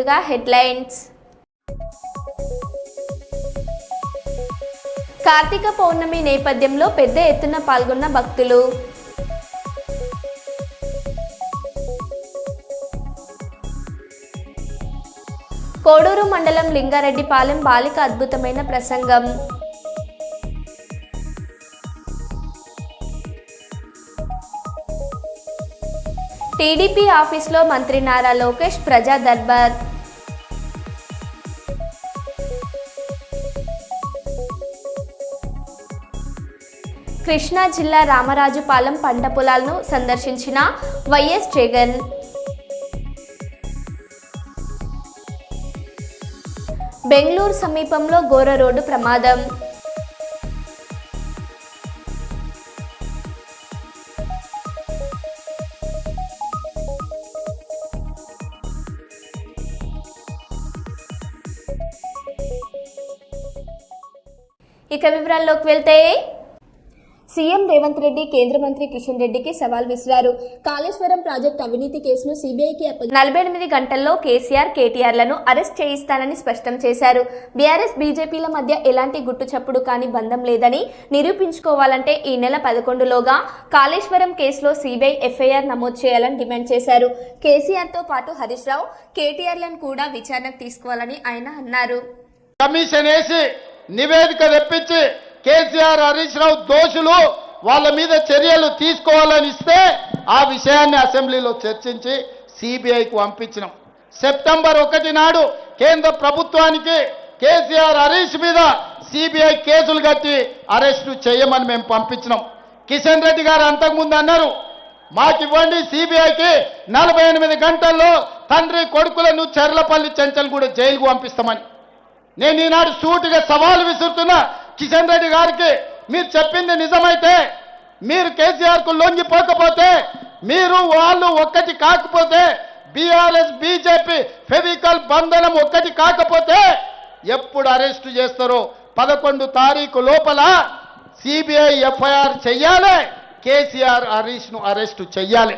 ముందుగా హెడ్లైన్స్. కార్తీక పౌర్ణమి నేపథ్యంలో పెద్ద ఎత్తున పాల్గొన్న భక్తులు. కోడూరు మండలం లింగారెడ్డిపాలెం బాలిక అద్భుతమైన ప్రసంగం. టీడీపీ ఆఫీసులో మంత్రి నారా లోకేష్ ప్రజా దర్బార్. కృష్ణా జిల్లా రామరాజుపాలెం పంట పొలాలను సందర్శించిన వైఎస్ జగన్. బెంగళూరు సమీపంలో ఘోర రోడ్డు ప్రమాదం. ఇక వివరాల్లోకి వెళ్తే, సీఎం రేవంత్ రెడ్డి కేంద్ర మంత్రి కిషన్ రెడ్డికి సవాల్ విసిరారు. కాళేశ్వరం ప్రాజెక్టు అవినీతి కేసును సీబీఐకి 48 గంటల్లో కేసీఆర్, కేటీఆర్లను అరెస్ట్ చేయిస్తానని స్పష్టం చేశారు. బీఆర్ఎస్, బీజేపీల మధ్య ఎలాంటి గుట్టుచప్పుడు కాని బంధం లేదని నిరూపించుకోవాలంటే ఈ నెల 11లోగా కాళేశ్వరం కేసులో సీబీఐ ఎఫ్ఐఆర్ నమోదు చేయాలని డిమాండ్ చేశారు. కేసీఆర్తో పాటు హరీష్ రావు, కేటీఆర్లను కూడా విచారణకు తీసుకోవాలని ఆయన అన్నారు. కమిషన్ వేసి నివేదిక తెప్పించి కేసీఆర్, హరీష్ రావు దోషులు, వాళ్ళ మీద చర్యలు తీసుకోవాలని ఇస్తే ఆ విషయాన్ని అసెంబ్లీలో చర్చించి సిబిఐకి పంపించినాం. సెప్టెంబర్ 1 నాడు కేంద్ర ప్రభుత్వానికి కేసీఆర్, హరీష్ మీద సిబిఐ కేసులు కట్టి అరెస్టు చేయమని మేము పంపించినాం. కిషన్ రెడ్డి గారు అంతకుముందు అన్నారు, మాకివ్వండి సిబిఐకి 48 గంటల్లో తండ్రి కొడుకులను చెర్లపల్లి, చెంచల్గూడ జైలుకు పంపిస్తామని. నేను ఈనాడు సూటిగా సవాలు విసురుతున్నా కిషన్ రెడ్డి గారికి, మీరు చెప్పింది నిజమైతే, మీరు కేసీఆర్కు లొంగిపోకపోతే, మీరు వాళ్ళు ఒక్కటి కాకపోతే, బీఆర్ఎస్, బీజేపీ ఫెవికల్ బంధనం ఒక్కటి కాకపోతే ఎప్పుడు అరెస్టు చేస్తారో 11 తారీఖు లోపల సిబిఐ ఎఫ్ఐఆర్ చెయ్యాలి, కేసీఆర్, హరీష్ను అరెస్టు చెయ్యాలి.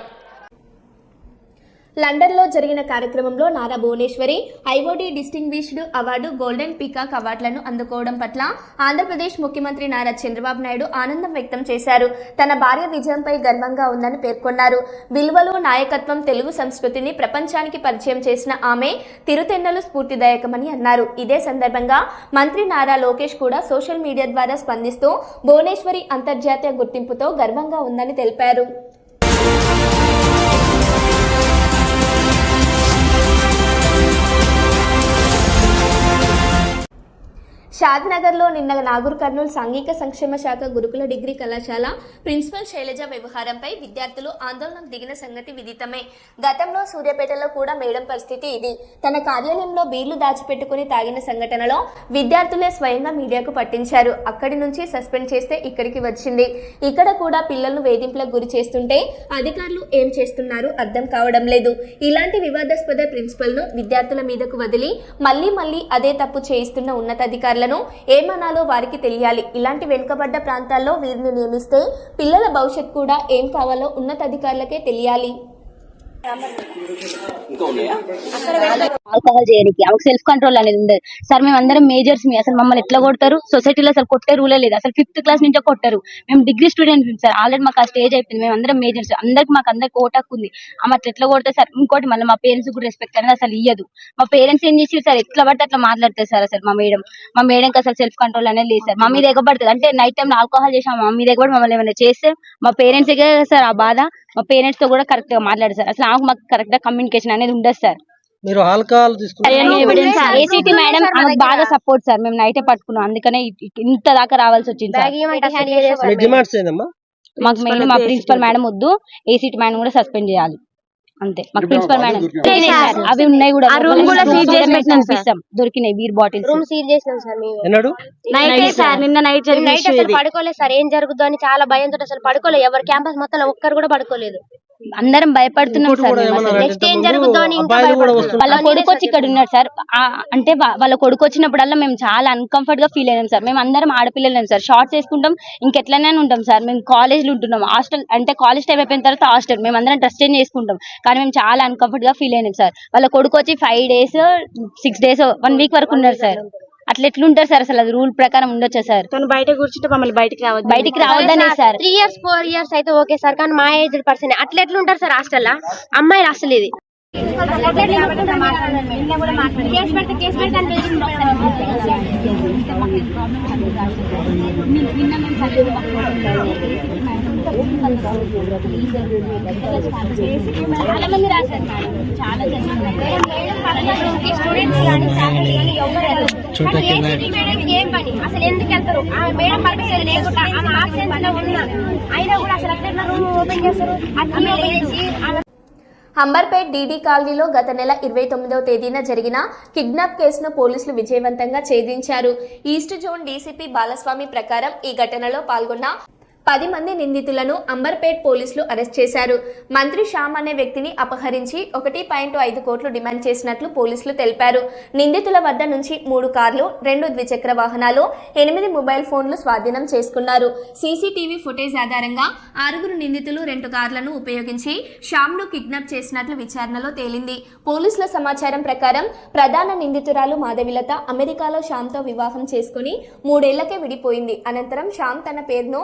లండన్లో జరిగిన కార్యక్రమంలో Nara Bhuvaneswari IOD distinguished award, golden peacock అవార్డులను అందుకోవడం పట్ల ఆంధ్రప్రదేశ్ ముఖ్యమంత్రి నారా చంద్రబాబు నాయుడు ఆనందం వ్యక్తం చేశారు. తన భార్య విజయంపై గర్వంగా ఉందని పేర్కొన్నారు. విలువలు, నాయకత్వం, తెలుగు సంస్కృతిని ప్రపంచానికి పరిచయం చేసిన ఆమె తిరుతెన్నెలు స్ఫూర్తిదాయకమని అన్నారు. ఇదే సందర్భంగా మంత్రి నారా లోకేష్ కూడా సోషల్ మీడియా ద్వారా స్పందిస్తూ భువనేశ్వరి అంతర్జాతీయ గుర్తింపుతో గర్వంగా ఉందని తెలిపారు. షాద్నగర్లో నిన్న నాగూర్ కర్నూలు సాంఘిక సంక్షేమ శాఖ గురుకుల డిగ్రీ కళాశాల ప్రిన్సిపల్ శైలజ వ్యవహారంపై విద్యార్థులు ఆందోళనకు దిగిన సంగతి విదితమే. గతంలో సూర్యాపేటలో కూడా మేడం పరిస్థితి ఇది. తన కార్యాలయంలో బీర్లు దాచిపెట్టుకుని తాగిన సంఘటనలో విద్యార్థులే స్వయంగా మీడియాకు పట్టించారు. అక్కడి నుంచి సస్పెండ్ చేస్తే ఇక్కడికి వచ్చింది. ఇక్కడ కూడా పిల్లలను వేధింపులకు గురి చేస్తుంటే అధికారులు ఏం చేస్తున్నారు అర్థం కావడం లేదు. ఇలాంటి వివాదాస్పద ప్రిన్సిపల్ను విద్యార్థుల మీదకు వదిలి మళ్లీ అదే తప్పు చేయిస్తున్న ఉన్నతాధికారులను ఏమనాలో వారికి తెలియాలి. ఇలాంటి వెనుకబడ్డ ప్రాంతాల్లో వీరిని నియమిస్తే పిల్లల భవిష్యత్ కూడా ఏం కావాలో ఉన్నతాధికారులకే తెలియాలి. ఆల్కహాల్ చేయడానికి ఆమెకు సెల్ఫ్ కంట్రోల్ అనేది ఉండదు సార్. మేము అందరం మేజర్స్, అసలు మమ్మల్ని ఎట్లా కొడతారు? సొసైటీలో అసలు కొట్టే రూలే లేదు. అసలు 5th క్లాస్ నుంచే కొట్టారు. మేము డిగ్రీ స్టూడెంట్ సార్, ఆల్రెడీ మాకు ఆ స్టేజ్ అయిపోయింది. మేము అందరం మేజర్స్, అందరికి ఓటాకు ఉంది. ఆమె అట్లా ఎట్లా కొడతారు సార్? ఇంకోటి మళ్ళీ మా పేరెంట్స్ కూడా రెస్పెక్ట్ అనేది అసలు ఇయ్యదు. మా పేరెంట్స్ ఏం చేసి సార్ ఎట్లా పడితే అట్లా మాట్లాడతారు సార్. అసలు మా మేడంకి అసలు సెల్ఫ్ కంట్రోల్ అనేది లేదు సార్. మా మీద ఎగబడుతుంది అంటే నైట్ టైం ఆల్కహాల్ చేసాం, మా మీద ఎగబడి మమ్మల్ని ఏమైనా చేస్తే మా పేరెంట్స్ సార్ ఆ బాధ. మా పేరెంట్స్ తో కూడా కరెక్ట్ గా మాట్లాడారు సార్. అసలు మాకు కరెక్ట్ గా కమ్యూనికేషన్ అనేది ఉండదు సార్. మీరు ఆల్కహాల్ ఏసీటీ మేడం బాగా సపోర్ట్ సార్. మేము నైటే పట్టుకున్నాం, అందుకనే ఇంత దాకా రావాల్సి వచ్చింది సార్. మాకు మెయిన్ మా ప్రిన్సిపల్ మేడం వద్దు, ఏసీటీ మేడం కూడా సస్పెండ్ చేయాలి అంతే. మాకు ప్రిన్సిపల్ మేడం అవి ఉన్నాయి కూడా దొరికినాయి బీర్ బాటిల్స్. రూమ్ సీల్ చేసినాం సార్ మేము. నిన్న నైట్ అసలు పడుకోలేదు సార్. ఏం జరుగుతుందో అని చాలా భయంతో అసలు పడుకోలేదు. ఎవరు క్యాంపస్ మొత్తం ఒక్కరు కూడా పడుకోలేదు. అందరం భయపడుతున్నాం సార్. నెక్స్ట్ ఏం జరుగుతుందో అని వాళ్ళ కొడుకు వచ్చి ఇక్కడ ఉన్నాడు సార్. అంటే వాళ్ళ కొడుకు వచ్చినప్పుడల్లా మేము చాలా అన్కంఫర్ట్ గా ఫీల్ అయినాం సార్. మేము అందరం ఆడపిల్లలేం సార్, షార్ట్స్ వేసుకుంటాం, ఇంకెట్లనే ఉంటాం సార్. మేము కాలేజ్ లో ఉంటున్నాం, హాస్టల్ అంటే కాలేజ్ టైం అయిపోయిన తర్వాత హాస్టల్ మేము అందరం డ్రెస్ చేంజ్ చేసుకుంటాం. కానీ మేము చాలా అన్కంఫర్ట్ గా ఫీల్ అయినాం సార్. వాళ్ళ కొడుకు వచ్చి 5 days 6 days 1 week వరకు ఉన్నారు సార్. అట్లా ఎట్లుంటారు సార్? అసలు అది రూల్ ప్రకారం ఉండొచ్చా సార్? తను బయట కూర్చుంటే మమ్మల్ని బయటికి రావద్దనే సార్. 3 years 4 years అయితే ఓకే సార్, కానీ మా ఏజ్ పర్సన్ అట్లా ఎట్లుంటారు సార్ హాస్టల్? అమ్మాయిలు అసలు ఇది అసలు ఎందుకు వెళ్తారు? మేడం పర్మిషన్ లేకుండా అయినా కూడా అసలు అట్లా రూమ్ ఓపెన్ చేస్తారు. అంబర్పేట్ డీడీ కాలనీలో గత నెల 29వ తేదీన జరిగిన కిడ్నాప్ కేసును పోలీసులు విజయవంతంగా ఛేదించారు. ఈస్ట్ జోన్ డీసీపీ బాలస్వామి ప్రకారం ఈ ఘటనలో పాల్గొన్న 10 మంది నిందితులను అంబర్పేట్ పోలీసులు అరెస్ట్ చేశారు. మంత్రి శ్యామ్ అనే వ్యక్తిని అపహరించి 1.5 కోట్లు డిమాండ్ చేసినట్లు పోలీసులు తెలిపారు. నిందితుల వద్ద నుంచి 3 కార్లు, 2 ద్విచక్ర వాహనాలు, 8 మొబైల్ ఫోన్లు స్వాధీనం చేసుకున్నారు. సీసీటీవీ ఫుటేజ్ ఆధారంగా 6 నిందితులు 2 కార్లను ఉపయోగించి శ్యామ్ను కిడ్నాప్ చేసినట్లు విచారణలో తేలింది. పోలీసుల సమాచారం ప్రకారం ప్రధాన నిందితురాలు మాధవిలత అమెరికాలో శ్యామ్తో వివాహం చేసుకుని 3 ఏళ్లకే విడిపోయింది. అనంతరం శ్యామ్ తన పేరును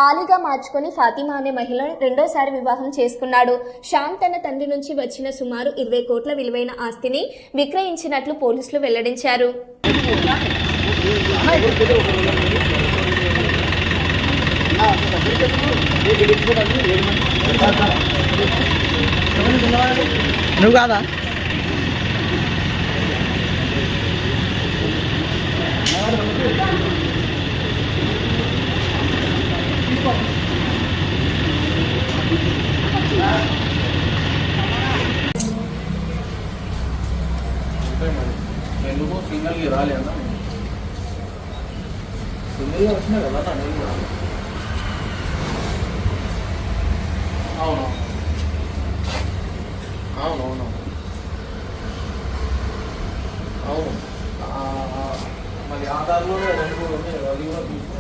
ఆలీగా మార్చుకొని ఫాతిమా అనే మహిళను రెండోసారి వివాహం చేసుకున్నాడు. శ్యామ్ తన తండ్రి నుంచి వచ్చిన సుమారు 20 కోట్ల విలువైన ఆస్తిని విక్రయించినట్లు పోలీసులు వెల్లడించారు. నువ్వు కాదా? ఎందుకు సింగల్కి రాలేదా? సింగిల్గా వచ్చినా కదా నేను. అవును అవునవును అవును. మరి ఆధార్లో 2 ఉన్నాయి, అది కూడా తీసుకుని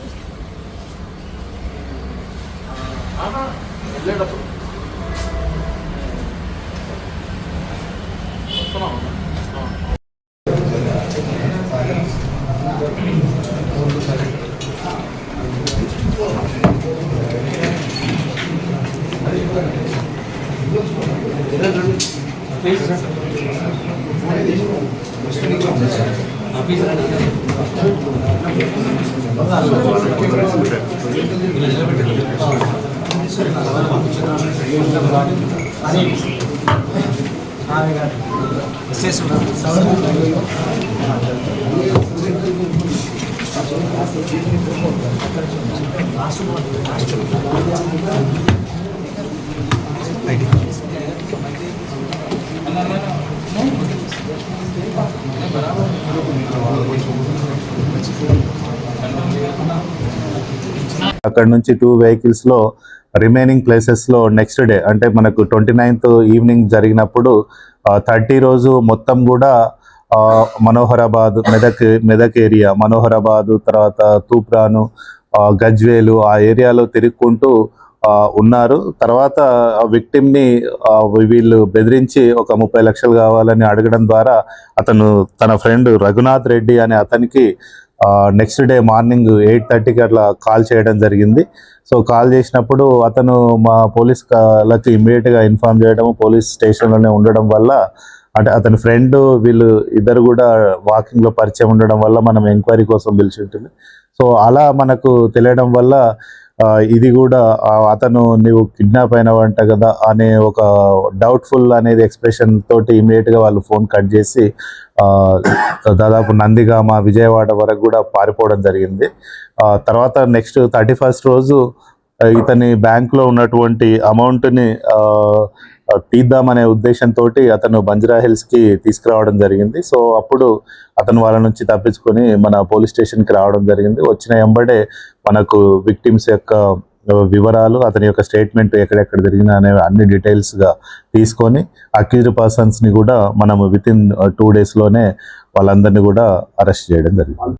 వెళ్ళేటప్పుడు వస్తున్నాం. అక్కడ నుంచి 2 vehicles లో రిమైనింగ్ ప్లేసెస్ లో నెక్స్ట్ డే అంటే మనకు 29th ఈవినింగ్ జరిగినప్పుడు 30 రోజు మొత్తం కూడా మనోహరాబాద్, మెదక్ ఏరియా, మనోహరాబాద్, తర్వాత తూప్రాను, గజ్వేలు ఆ ఏరియాలో తిరుగుకుంటూ ఉన్నారు. తర్వాత విక్టిమ్ని వీళ్ళు బెదిరించి ఒక 30 లక్షలు కావాలని అడగడం ద్వారా అతను తన ఫ్రెండ్ రఘునాథ్ రెడ్డి అనే అతనికి నెక్స్ట్ డే మార్నింగ్ 8:30కి అట్లా కాల్ చేయడం జరిగింది. సో కాల్ చేసినప్పుడు అతను మా పోలీసులకు ఇమ్మీడియట్గా ఇన్ఫార్మ్ చేయడం, పోలీస్ స్టేషన్లోనే ఉండడం వల్ల అంటే అతని ఫ్రెండ్ వీళ్ళు ఇద్దరు కూడా వాకింగ్లో పరిచయం ఉండడం వల్ల మనం ఎంక్వైరీ కోసం పిలిచి ఉంటుంది. సో అలా మనకు తెలియడం వల్ల ఇది కూడా అతను నీవు కిడ్నాప్ అయినవంట కదా అనే ఒక డౌట్ఫుల్ అనేది ఎక్స్ప్రెషన్ తోటి ఇమీడియట్గా వాళ్ళు ఫోన్ కట్ చేసి దాదాపు నందిగామ, విజయవాడ వరకు కూడా పారిపోవడం జరిగింది. తర్వాత నెక్స్ట్ 31st రోజు ఇతని బ్యాంకులో ఉన్నటువంటి అమౌంట్ని తీద్దామనే ఉద్దేశంతో అతను బంజారా హిల్స్కి తీసుకురావడం జరిగింది. సో అప్పుడు అతను వాళ్ళ నుంచి తప్పించుకొని మన పోలీస్ స్టేషన్కి రావడం జరిగింది. వచ్చిన వెంబడే మనకు విక్టిమ్స్ యొక్క వివరాలు, అతని యొక్క స్టేట్మెంట్, ఎక్కడెక్కడ జరిగిన అనే అన్ని డీటెయిల్స్గా తీసుకొని అక్యూజ్డ్ పర్సన్స్ని కూడా మనము వితిన్ 2 daysలోనే వాళ్ళందరినీ కూడా అరెస్ట్ చేయడం జరిగింది.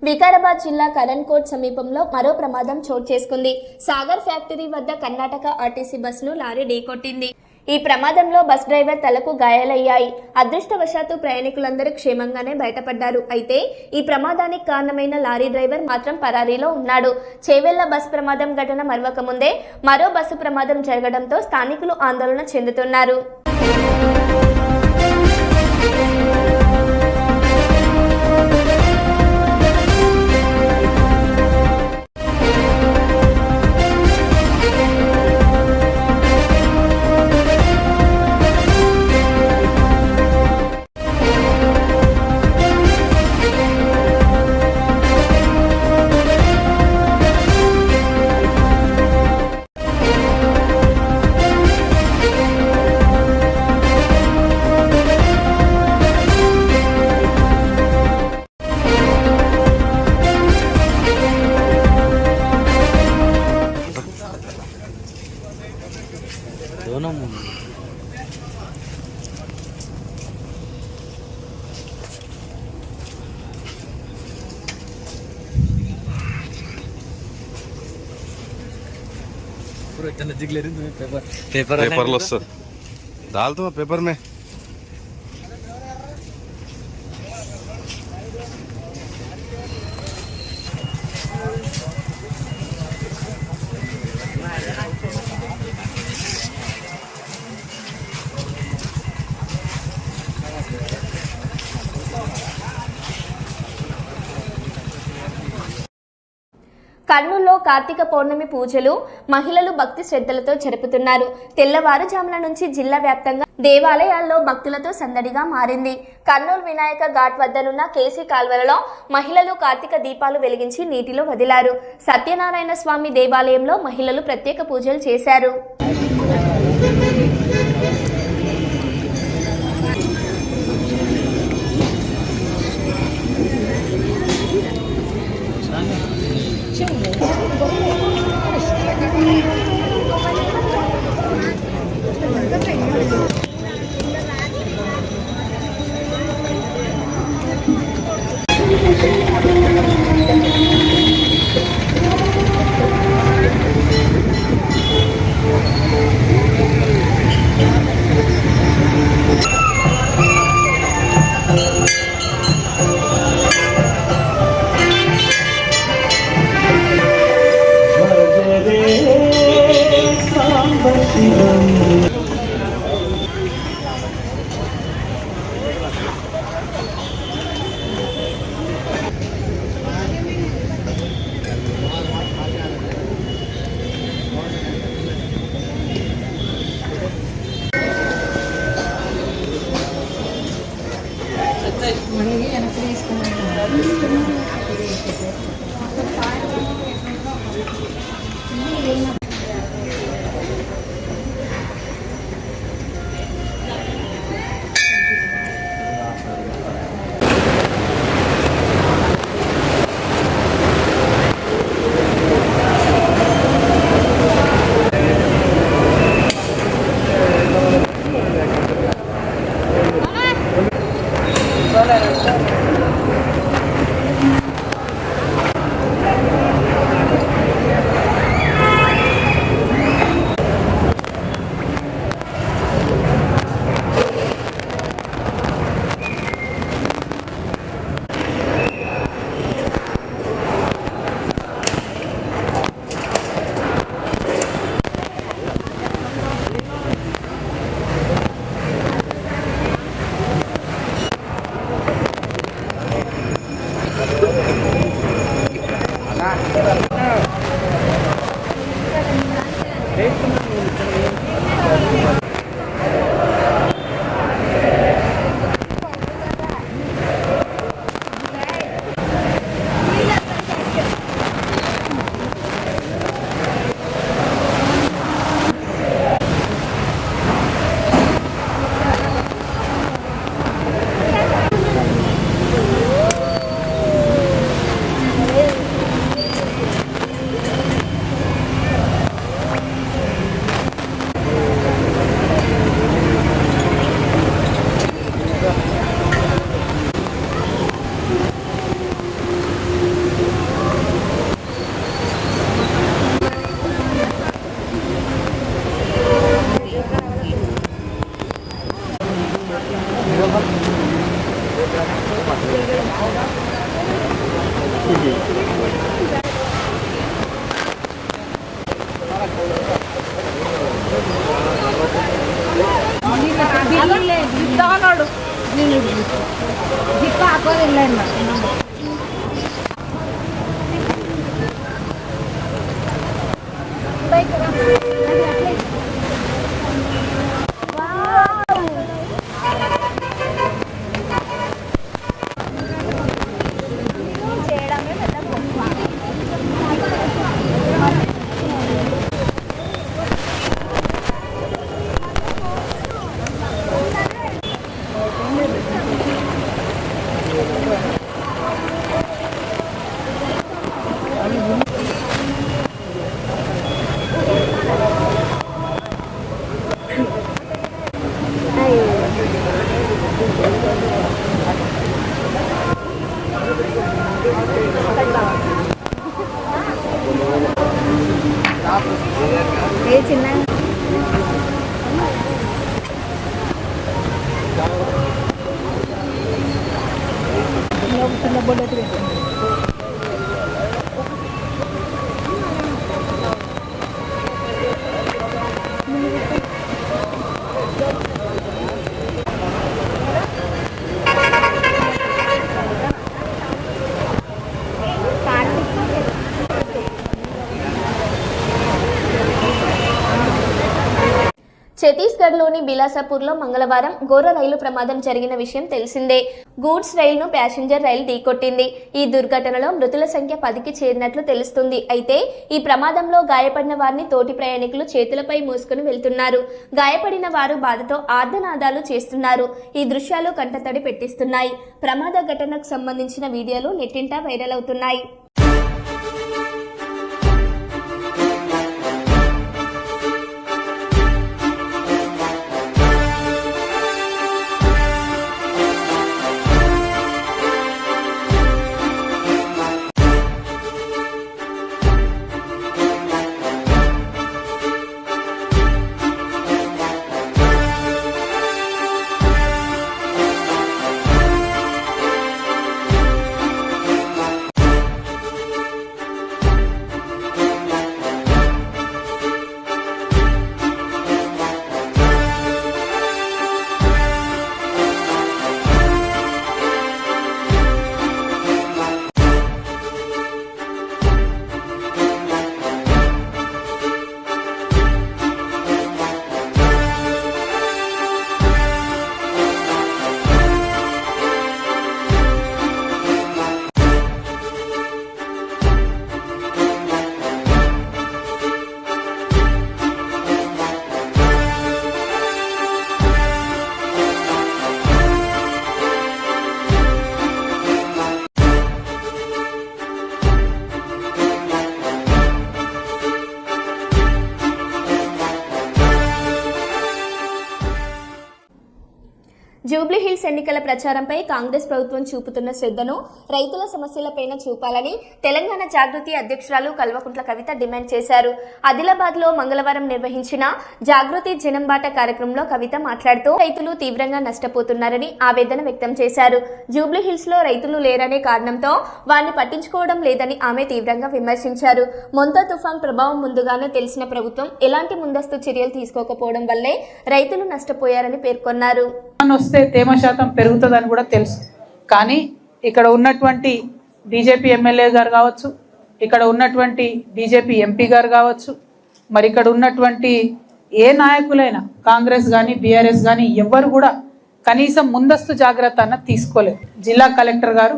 వికారాబాద్ జిల్లా కరణ్కోట్ సమీపంలో మరో ప్రమాదం చోటు చేసుకుంది. సాగర్ ఫ్యాక్టరీ వద్ద కర్ణాటక ఆర్టీసీ బస్సును లారీ ఢీకొట్టింది. ఈ ప్రమాదంలో బస్ డ్రైవర్ తలకు గాయాలయ్యాయి. అదృష్టవశాత్తు ప్రయాణికులందరూ క్షేమంగానే బయటపడ్డారు. అయితే ఈ ప్రమాదానికి కారణమైన లారీ డ్రైవర్ మాత్రం పరారీలో ఉన్నాడు. చేవెళ్ల బస్ ప్రమాదం ఘటన మరవక ముందే మరో బస్సు ప్రమాదం జరగడంతో స్థానికులు ఆందోళన చెందుతున్నారు. पेपर लो सर डाल दो पेपर में కర్నూలులో కార్తీక పౌర్ణమి పూజలు మహిళలు భక్తి శ్రద్ధలతో జరుపుతున్నారు. తెల్లవారుజామున నుంచి జిల్లా వ్యాప్తంగా దేవాలయాల్లో భక్తులతో సందడిగా మారింది. కర్నూలు వినాయక ఘాట్ వద్దనున్న కేసీ కాల్వలలో మహిళలు కార్తీక దీపాలు వెలిగించి నీటిలో వదిలారు. సత్యనారాయణ స్వామి దేవాలయంలో మహిళలు ప్రత్యేక పూజలు చేశారు. ఛత్తీస్గఢ్లోని బిలాసపూర్లో మంగళవారం ఘోర రైలు ప్రమాదం జరిగిన విషయం తెలిసిందే. గూడ్స్ రైలును ప్యాసింజర్ రైలు ఢీకొట్టింది. ఈ దుర్ఘటనలో మృతుల సంఖ్య 10కి చేరినట్లు తెలుస్తుంది. అయితే ఈ ప్రమాదంలో గాయపడిన వారిని తోటి ప్రయాణికులు చేతులపై మోసుకుని వెళ్తున్నారు. గాయపడిన వారు బాధతో ఆర్తనాదాలు చేస్తున్నారు. ఈ దృశ్యాలు కంటతడి పెట్టిస్తున్నాయి. ప్రమాద ఘటనకు సంబంధించిన వీడియోలు నెట్టింటా వైరల్ అవుతున్నాయి. జూబ్లీహిల్స్ ఎన్నికల ప్రచారంపై కాంగ్రెస్ ప్రభుత్వం చూపుతున్న శ్రద్ధను రైతుల సమస్యలపైన చూపాలని తెలంగాణ జాగృతి అధ్యక్షురాలు కల్వకుంట్ల కవిత డిమాండ్ చేశారు. ఆదిలాబాద్లో మంగళవారం నిర్వహించిన జాగృతి జనంబాట కార్యక్రమంలో కవిత మాట్లాడుతూ రైతులు తీవ్రంగా నష్టపోతున్నారని ఆవేదన వ్యక్తం చేశారు. జూబ్లీహిల్స్లో రైతులు లేరనే కారణంతో వారిని పట్టించుకోవడం లేదని ఆమె తీవ్రంగా విమర్శించారు. మొంతా తుఫాన్ ప్రభావం ముందుగానే తెలిసిన ప్రభుత్వం ఎలాంటి ముందస్తు చర్యలు తీసుకోకపోవడం వల్లే రైతులు నష్టపోయారని పేర్కొన్నారు. వస్తే తేమ శాతం పెరుగుతుందని కూడా తెలుసు. కానీ ఇక్కడ ఉన్నటువంటి బీజేపీ ఎమ్మెల్యే గారు కావచ్చు, ఇక్కడ ఉన్నటువంటి బీజేపీ ఎంపీ గారు కావచ్చు, మరి ఇక్కడ ఉన్నటువంటి ఏ నాయకులైనా కాంగ్రెస్ కానీ బీఆర్ఎస్ కానీ ఎవ్వరు కూడా కనీసం ముందస్తు జాగ్రత్త అన్న తీసుకోలేదు. జిల్లా కలెక్టర్ గారు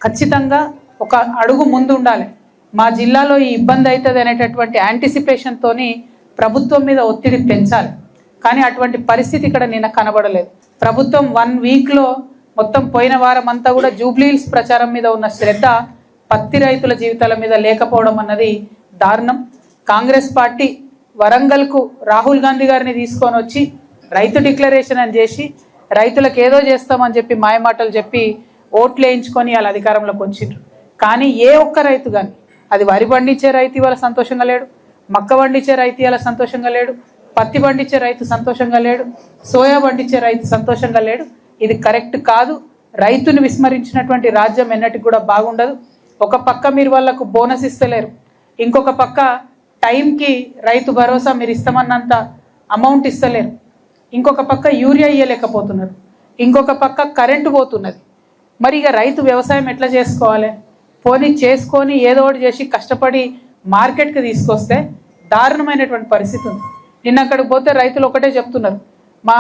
ఖచ్చితంగా ఒక అడుగు ముందు ఉండాలి. మా జిల్లాలో ఈ ఇబ్బంది అవుతుంది అనేటటువంటి యాంటిసిపేషన్తోని ప్రభుత్వం మీద ఒత్తిడి పెంచాలి. కానీ అటువంటి పరిస్థితి ఇక్కడ నిన్న కనబడలేదు. ప్రభుత్వం 1 వీక్లో మొత్తం పోయిన వారం అంతా కూడా జూబ్లీహిల్స్ ప్రచారం మీద ఉన్న శ్రద్ధ పత్తి రైతుల జీవితాల మీద లేకపోవడం అన్నది దారుణం. కాంగ్రెస్ పార్టీ వరంగల్కు రాహుల్ గాంధీ గారిని తీసుకొని వచ్చి రైతు డిక్లరేషన్ అని చేసి రైతులకు ఏదో చేస్తామని చెప్పి మాయమాటలు చెప్పి ఓట్లు వేయించుకొని వాళ్ళ అధికారంలోకి వచ్చిండ్రు. కానీ ఏ ఒక్క రైతు కానీ, అది వరి పండించే రైతు ఇవాళ సంతోషంగా లేడు, మక్క పండించే రైతు ఇవాళ సంతోషంగా లేడు, పత్తి పండించే రైతు సంతోషంగా లేడు, సోయా పండించే రైతు సంతోషంగా లేడు. ఇది కరెక్ట్ కాదు. రైతును విస్మరించినటువంటి రాజ్యం ఎన్నటికి కూడా బాగుండదు. ఒక పక్క మీరు వాళ్ళకు బోనస్ ఇస్తలేరు, ఇంకొక పక్క టైంకి రైతు భరోసా మీరు ఇస్తామన్నంత అమౌంట్ ఇస్తలేరు, ఇంకొక పక్క యూరియా ఇయ్యలేకపోతున్నారు, ఇంకొక పక్క కరెంటు పోతున్నది. మరి ఇక రైతు వ్యవసాయం ఎట్లా చేసుకోవాలి? పోనీ చేసుకొని ఏదో ఒకటి చేసి కష్టపడి మార్కెట్కి తీసుకొస్తే దారుణమైనటువంటి పరిస్థితి ఉంది. నిన్న అక్కడికి పోతే రైతులు ఒకటే చెప్తున్నారు, మా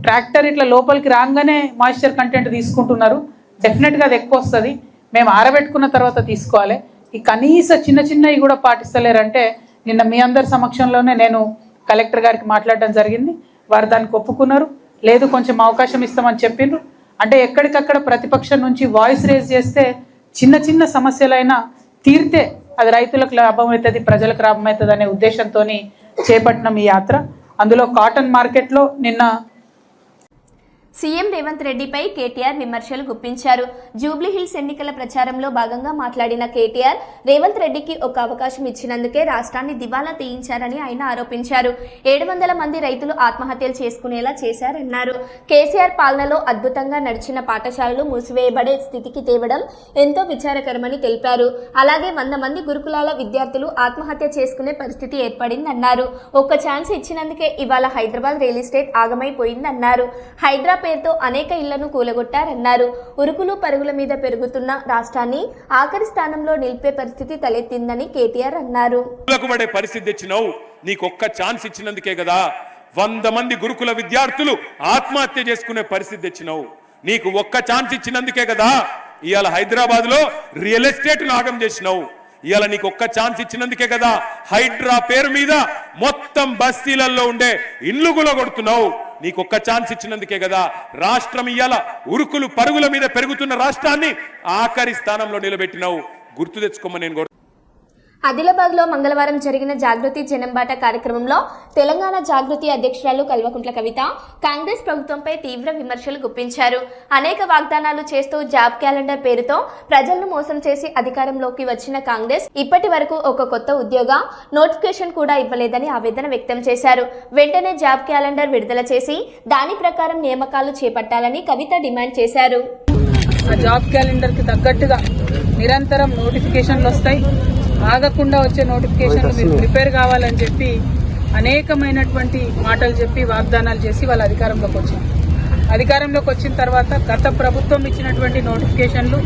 ట్రాక్టర్ ఇట్లా లోపలికి రాగానే మాయిశ్చర్ కంటెంట్ తీసుకుంటున్నారు, డెఫినెట్గా అది ఎక్కువ వస్తుంది, మేము ఆరబెట్టుకున్న తర్వాత తీసుకోవాలి. ఈ కనీస చిన్న చిన్నవి కూడా పాటిస్తలేరంటే నిన్న మీ అందరి సమక్షంలోనే నేను కలెక్టర్ గారికి మాట్లాడడం జరిగింది. వారు దానికి ఒప్పుకున్నారు, లేదు కొంచెం అవకాశం ఇస్తామని చెప్పిండ్రు. అంటే ఎక్కడికక్కడ ప్రతిపక్షం నుంచి వాయిస్ రేజ్ చేస్తే చిన్న చిన్న సమస్యలైనా తీరితే అది రైతులకు లాభం అవుతుంది, ప్రజలకు లాభం అవుతుంది అనే ఉద్దేశంతో చేపట్టిన ఈ యాత్ర. అందులో కాటన్ మార్కెట్లో నిన్న సీఎం రేవంత్ రెడ్డిపై కేటీఆర్ విమర్శలు గుప్పించారు. జూబ్లీహిల్స్ ఎన్నికల ప్రచారంలో భాగంగా మాట్లాడిన కేటీఆర్ రేవంత్ రెడ్డికి ఒక అవకాశం ఇచ్చినందుకే రాష్ట్రాన్ని దివాలా తీయించారని ఆయన ఆరోపించారు. 700 మంది రైతులు ఆత్మహత్యలు చేసుకునేలా చేశారన్నారు. కేసీఆర్ పాలనలో అద్భుతంగా నడిచిన పాఠశాలలు మూసివేయబడే స్థితికి తేవడం ఎంతో విచారకరమని తెలిపారు. అలాగే 100 మంది గురుకులాల విద్యార్థులు ఆత్మహత్య చేసుకునే పరిస్థితి ఏర్పడిందన్నారు. ఒక్క ఛాన్స్ ఇచ్చినందుకే ఇవాళ హైదరాబాద్ రియల్ ఎస్టేట్ ఆగమైపోయిందన్నారు. హైదరాబాద్ పేరుతో అనేక ఇళ్లను కూలగొట్టారన్నారు. ఉరుకులు పరుగుల మీద పెరుగుతున్న రాష్ట్రాన్ని ఆఖరి స్థానంలో నిలిపే పరిస్థితి తలెత్తిందని కేటీఆర్ అన్నారు. పరిస్థితి తెచ్చినావు, నీకు ఒక్క ఛాన్స్ ఇచ్చినందుకే కదా 100 మంది గురుకుల విద్యార్థులు ఆత్మహత్య చేసుకునే పరిస్థితి తెచ్చినావు. నీకు ఒక్క ఛాన్స్ ఇచ్చినందుకే కదా ఇవాళ హైదరాబాద్ లో రియల్ ఎస్టేట్ నాగం చేసినావు. ఇవాళ నీకు ఒక్క ఛాన్స్ ఇచ్చినందుకే కదా హైడ్రా పేరు మీద మొత్తం బస్తీలలో ఉండే ఇండ్లు కూలగొడుతున్నావు. నీకు ఒక్క ఛాన్స్ ఇచ్చినందుకే కదా రాష్ట్రం ఇవాళ ఉరుకులు పరుగుల మీద పెరుగుతున్న రాష్ట్రాన్ని ఆఖరి స్థానంలో నిలబెట్టినావు. గుర్తు తెచ్చుకోమని నేను ఆదిలాబాద్లో మంగళవారం జరిగిన జాగృతి జనంబాట కార్యక్రమంలో తెలంగాణ జాగృతి అధ్యక్షురాలు కల్వకుంట్ల కవిత కాంగ్రెస్ ప్రభుత్వంపై తీవ్ర విమర్శలు గుప్పించారు. అనేక వాగ్దానాలు చేస్తూ జాబ్ క్యాలెండర్ పేరుతో ప్రజలను మోసం చేసి అధికారంలోకి వచ్చిన కాంగ్రెస్ ఇప్పటి వరకు ఒక కొత్త ఉద్యోగ నోటిఫికేషన్ కూడా ఇవ్వలేదని ఆవేదన వ్యక్తం చేశారు. వెంటనే జాబ్ క్యాలెండర్ విడుదల చేసి దాని ప్రకారం నియామకాలు చేపట్టాలని కవిత డిమాండ్ చేశారు. జాబ్ క్యాలెండర్ కి తగ్గట్టుగా నిరంతరం నోటిఫికేషన్లు వస్తాయి, ఆగకుండా వచ్చే నోటిఫికేషన్లు మీరు ప్రిపేర్ కావాలని చెప్పి అనేకమైనటువంటి మాటలు చెప్పి వాగ్దానాలు చేసి వాళ్ళ అధికారంలోకి వచ్చిన తర్వాత గత ప్రభుత్వం ఇచ్చినటువంటి నోటిఫికేషన్లు,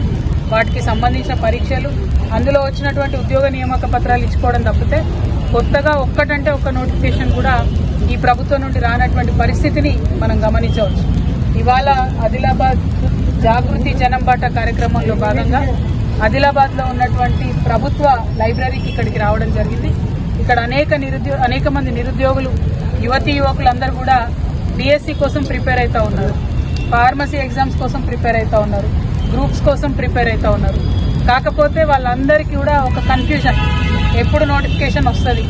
వాటికి సంబంధించిన పరీక్షలు, అందులో వచ్చినటువంటి ఉద్యోగ నియామక పత్రాలు ఇచ్చుకోవడం తప్పితే కొత్తగా ఒక్కటంటే ఒక్క నోటిఫికేషన్ కూడా ఈ ప్రభుత్వం నుండి రానటువంటి పరిస్థితిని మనం గమనించవచ్చు. ఇవాళ ఆదిలాబాద్ జాగృతి జనంబాట కార్యక్రమంలో భాగంగా ఆదిలాబాద్లో ఉన్నటువంటి ప్రభుత్వ లైబ్రరీకి ఇక్కడికి రావడం జరిగింది. ఇక్కడ అనేక మంది నిరుద్యోగులు, యువతీ యువకులందరూ కూడా డిఎస్సి కోసం ప్రిపేర్ అవుతూ ఉన్నారు, ఫార్మసీ ఎగ్జామ్స్ కోసం ప్రిపేర్ అవుతూ ఉన్నారు, గ్రూప్స్ కోసం ప్రిపేర్ అవుతూ ఉన్నారు. కాకపోతే వాళ్ళందరికీ కూడా ఒక కన్ఫ్యూజన్, ఎప్పుడు నోటిఫికేషన్ వస్తుంది,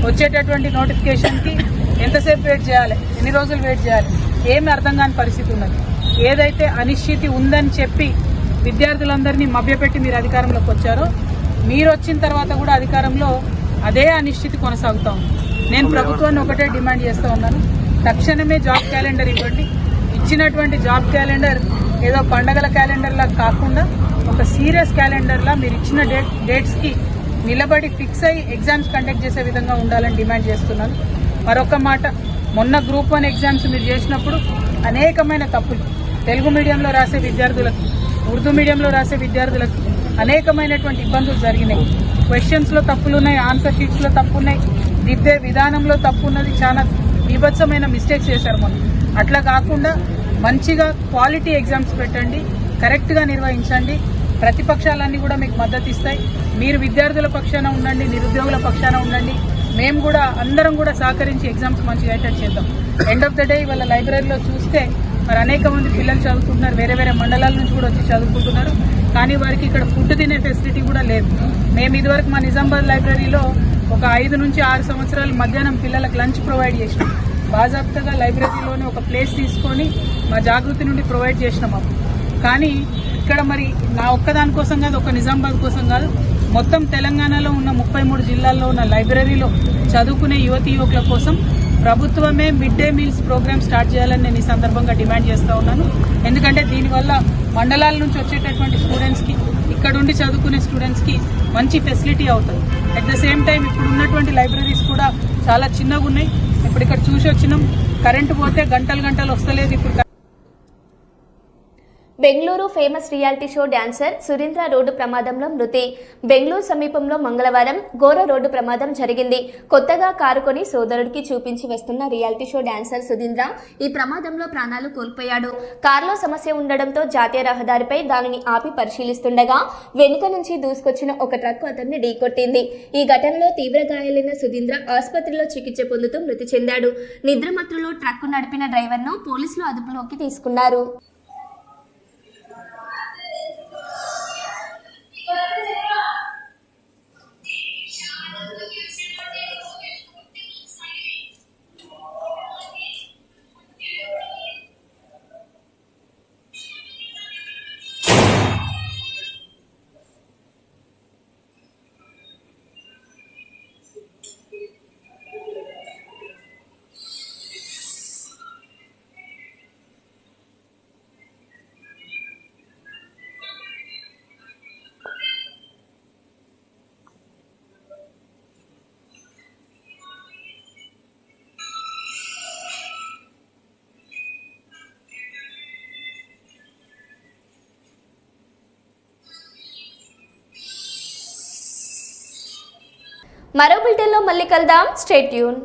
వచ్చేటటువంటి నోటిఫికేషన్కి ఎంతసేపు వెయిట్ చేయాలి, ఎన్ని రోజులు వెయిట్ చేయాలి, ఏమి అర్థం కాని పరిస్థితి ఉన్నది. ఏదైతే అనిశ్చితి ఉందని చెప్పి విద్యార్థులందరినీ మభ్యపెట్టి మీరు అధికారంలోకి వచ్చారో, మీరు వచ్చిన తర్వాత కూడా అధికారంలో అదే అనిశ్చితి కొనసాగుతూ ఉంది. నేను ప్రభుత్వాన్ని ఒకటే డిమాండ్ చేస్తూ ఉన్నాను, తక్షణమే జాబ్ క్యాలెండర్ ఇవ్వండి. ఇచ్చినటువంటి జాబ్ క్యాలెండర్ ఏదో పండగల క్యాలెండర్లా కాకుండా ఒక సీరియస్ క్యాలెండర్లా మీరు ఇచ్చిన డేట్స్కి నిలబడి ఫిక్స్ అయ్యి ఎగ్జామ్స్ కండక్ట్ చేసే విధంగా ఉండాలని డిమాండ్ చేస్తున్నాను. మరొక మాట, మొన్న గ్రూప్ 1 ఎగ్జామ్స్ మీరు చేసినప్పుడు అనేకమైన తప్పులు, తెలుగు మీడియంలో రాసే విద్యార్థులకు, ఉర్దూ మీడియంలో రాసే విద్యార్థులకు అనేకమైనటువంటి ఇబ్బందులు జరిగినాయి. క్వశ్చన్స్లో తప్పులున్నాయి, ఆన్సర్ షీట్స్లో తప్పున్నాయి, దిద్దే విధానంలో తప్పు ఉన్నది, చాలా బీభత్సమైన మిస్టేక్స్ చేశారు. మనం అట్లా కాకుండా మంచిగా క్వాలిటీ ఎగ్జామ్స్ పెట్టండి, కరెక్ట్గా నిర్వహించండి. ప్రతిపక్షాలన్నీ కూడా మీకు మద్దతు ఇస్తాయి. మీరు విద్యార్థుల పక్షాన ఉండండి, నిరుద్యోగుల పక్షాన ఉండండి. మేము కూడా అందరం కూడా సహకరించి ఎగ్జామ్స్ మంచిగా అటెండ్ చేద్దాం. ఎండ్ ఆఫ్ ద డే ఇవాళ లైబ్రరీలో చూస్తే మరి అనేక మంది పిల్లలు చదువుకుంటున్నారు, వేరే వేరే మండలాల నుంచి కూడా వచ్చి చదువుకుంటున్నారు. కానీ వారికి ఇక్కడ ఫుడ్ తినే ఫెసిలిటీ కూడా లేదు. మేము ఇదివరకు మా నిజామాబాద్ లైబ్రరీలో ఒక 5 నుంచి 6 సంవత్సరాలు మధ్యాహ్నం పిల్లలకు లంచ్ ప్రొవైడ్ చేసినాం. బాజాబ్తాగా లైబ్రరీలోనే ఒక ప్లేస్ తీసుకొని మా జాగృతి నుండి ప్రొవైడ్ చేసినాం. కానీ ఇక్కడ మరి నా ఒక్కదాని కోసం కాదు, ఒక నిజామాబాద్ కోసం కాదు, మొత్తం తెలంగాణలో ఉన్న 33 జిల్లాల్లో ఉన్న లైబ్రరీలో చదువుకునే యువతీ యువకుల కోసం ప్రభుత్వమే mid day meals program start చేయాలని నేను ఈ సందర్భంగా డిమాండ్ చేస్తూ ఉన్నాను. ఎందుకంటే దీనివల్ల మండలాల నుంచి వచ్చేటటువంటి స్టూడెంట్స్కి ఇక్కడ ఉండి చదువుకునే స్టూడెంట్స్కి మంచి ఫెసిలిటీ అవుతుంది. అట్ ద సేమ్ టైం ఇప్పుడు ఉన్నటువంటి లైబ్రరీస్ కూడా చాలా చిన్నగా ఉన్నాయి. ఇప్పుడు ఇక్కడ చూసి వచ్చినాం, కరెంటు పోతే గంటలు వస్తలేదు. ఇప్పుడు Bengaluru famous reality show dancer Surendra road ప్రమాదంలో మృతి. బెంగళూరు సమీపంలో మంగళవారం ఘోర రోడ్డు ప్రమాదం జరిగింది. కొత్తగా కారు కొని సోదరుడికి చూపించి వస్తున్న రియాలిటీ షో డాన్సర్ సురేంద్ర ఈ ప్రమాదంలో ప్రాణాలు కోల్పోయాడు. కారులో సమస్య ఉండడంతో జాతీయ రహదారిపై దానిని ఆపి పరిశీలిస్తుండగా వెనుక నుంచి దూసుకొచ్చిన ఒక ట్రక్ అతన్ని ఢీకొట్టింది. ఈ ఘటనలో తీవ్ర గాయాలైన సురేంద్ర ఆసుపత్రిలో చికిత్స పొందుతూ మృతి చెందాడు. నిద్రమత్తులో ట్రక్కు నడిపిన డ్రైవర్ను పోలీసులు అదుపులోకి తీసుకున్నారు. మరో బులెటిన్లో మళ్ళీ కలుద్దాం. Stay tune.